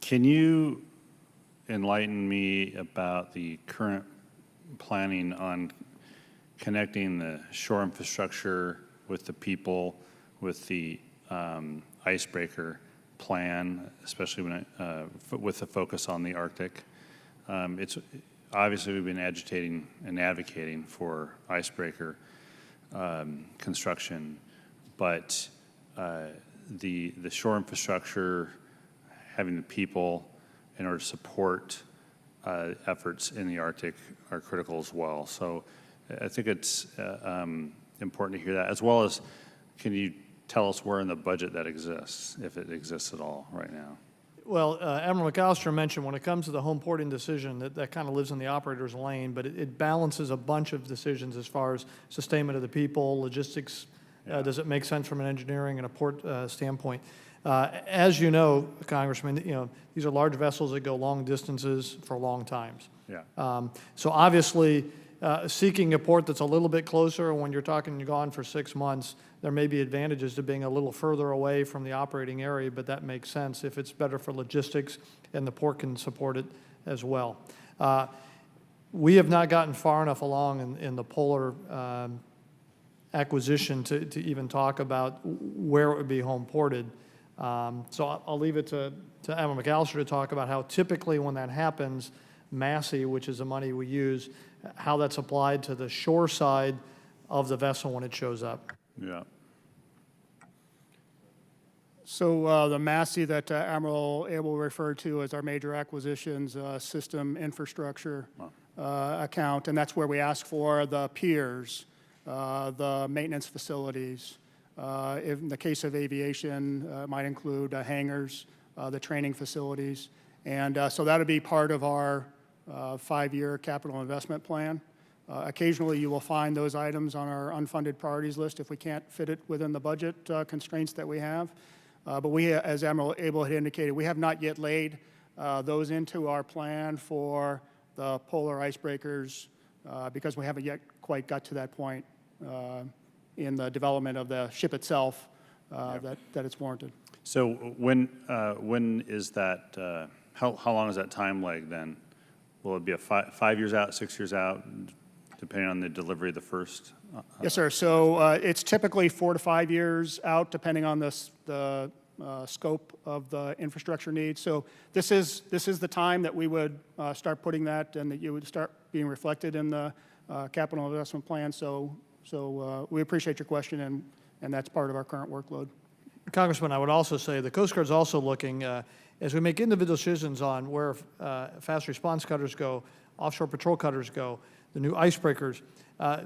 Can you enlighten me about the current planning on connecting the shore infrastructure with the people, with the icebreaker plan, especially when with the focus on the Arctic? It's obviously we've been agitating and advocating for icebreaker construction, but the shore infrastructure, having the people in order to support efforts in the Arctic are critical as well. So I think it's important to hear that, as well as can you tell us where in the budget that exists, if it exists at all right now? Well, Admiral McAllister mentioned when it comes to the home porting decision that kind of lives in the operator's lane, but it balances a bunch of decisions as far as sustainment of the people, logistics. Yeah. Does it make sense from an engineering and a port standpoint? As you know, Congressman, these are large vessels that go long distances for long times. Yeah. So obviously, seeking a port that's a little bit closer, when you're talking you're gone for 6 months, there may be advantages to being a little further away from the operating area, but that makes sense if it's better for logistics and the port can support it as well. We have not gotten far enough along in the polar acquisition to even talk about where it would be home ported. So I'll leave it to Admiral McAllister to talk about how typically when that happens, Massey, which is the money we use, how that's applied to the shore side of the vessel when it shows up. Yeah. So the Massey that Admiral Abel referred to as our major acquisitions system infrastructure account, and that's where we ask for the piers, the maintenance facilities. In the case of aviation, it might include hangars, the training facilities. And so that would be part of our 5-year capital investment plan. Occasionally you will find those items on our unfunded priorities list if we can't fit it within the budget constraints that we have. But we, as Admiral Abel had indicated, we have not yet laid those into our plan for the polar icebreakers because we haven't yet quite got to that point in the development of the ship itself that it's warranted. So when is that, how long is that time lag then? Will it be a 5 years out, 6 years out, depending on the delivery of the first? Yes, sir. So it's typically 4 to 5 years out, depending on the scope of the infrastructure needs. So this is the time that we would start putting that, and that you would start being reflected in the capital investment plan. So we appreciate your question, and that's part of our current workload. Congressman, I would also say the Coast Guard's also looking, as we make individual decisions on where fast response cutters go, offshore patrol cutters go, the new icebreakers,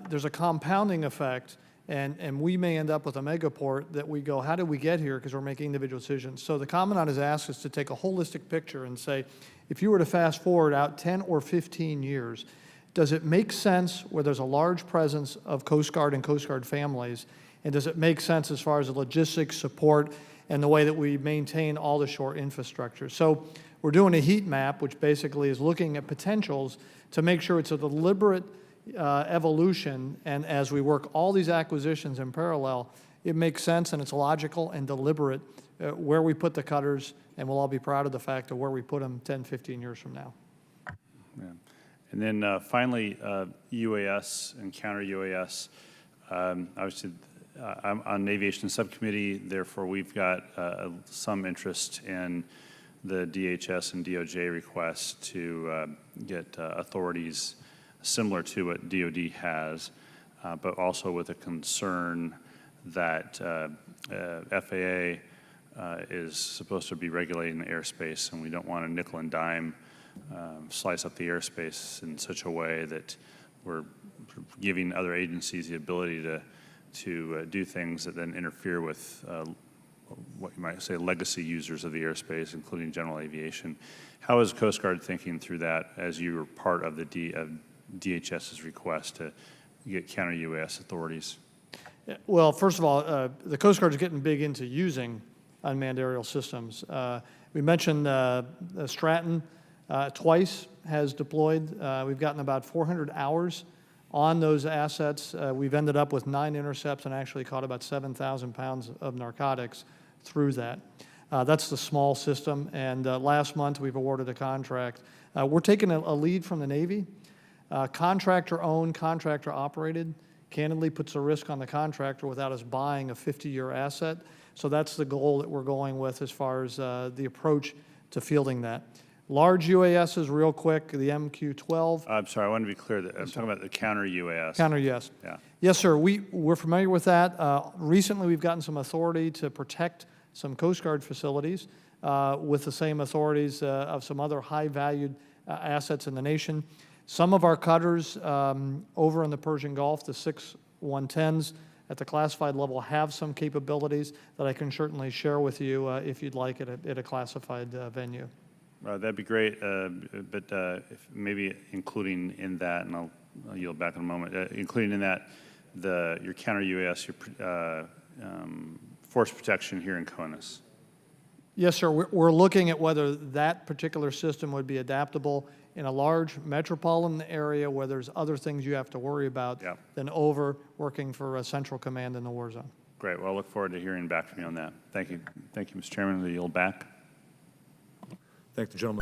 there's a compounding effect, and we may end up with a megaport that we go, how did we get here? Because we're making individual decisions. So the Commandant has asked us to take a holistic picture and say, if you were to fast forward out 10 or 15 years, does it make sense where there's a large presence of Coast Guard and Coast Guard families, and does it make sense as far as the logistics support and the way that we maintain all the shore infrastructure? So we're doing a heat map, which basically is looking at potentials to make sure it's a deliberate evolution, and as we work all these acquisitions in parallel, it makes sense and it's logical and deliberate where we put the cutters, and we'll all be proud of the fact of where we put them 10, 15 years from now. Yeah. And then finally, UAS and counter UAS. Obviously, I'm on the aviation subcommittee, therefore we've got some interest in the DHS and DOJ requests to get authorities similar to what DOD has, but also with a concern that FAA is supposed to be regulating the airspace, and we don't want to nickel and dime slice up the airspace in such a way that we're giving other agencies the ability to do things that then interfere with what you might say legacy users of the airspace, including general aviation. How is Coast Guard thinking through that as you were part of the DHS's request to get counter-UAS authorities? Well, first of all, the Coast Guard is getting big into using unmanned aerial systems. We mentioned Stratton twice has deployed. We've gotten about 400 hours on those assets. We've ended up with 9 intercepts and actually caught about 7,000 pounds of narcotics through that. That's the small system, and last month we've awarded a contract. We're taking a lead from the Navy. Contractor-owned, contractor-operated, candidly puts a risk on the contractor without us buying a 50-year asset. So that's the goal that we're going with as far as the approach to fielding that. Large UASs, real quick, the MQ-12. I'm sorry, I want to be clear that I'm talking about the counter UAS. Counter, yes. Yeah. Yes, sir. We're familiar with that. Recently, we've gotten some authority to protect some Coast Guard facilities with the same authorities of some other high-valued assets in the nation. Some of our cutters over in the Persian Gulf, the 6-110s at the classified level, have some capabilities that I can certainly share with you if you'd like at a classified venue. That'd be great, but if maybe including in that, and I'll yield back in a moment, including in that your counter UAS, your force protection here in CONUS. Yes, sir. We're looking at whether that particular system would be adaptable in a large metropolitan area where there's other things you have to worry about than over working for a central command in the war zone. Great. Well, I look forward to hearing back from you on that. Thank you. Thank you, Mr. Chairman. I yield back. Thank the gentleman.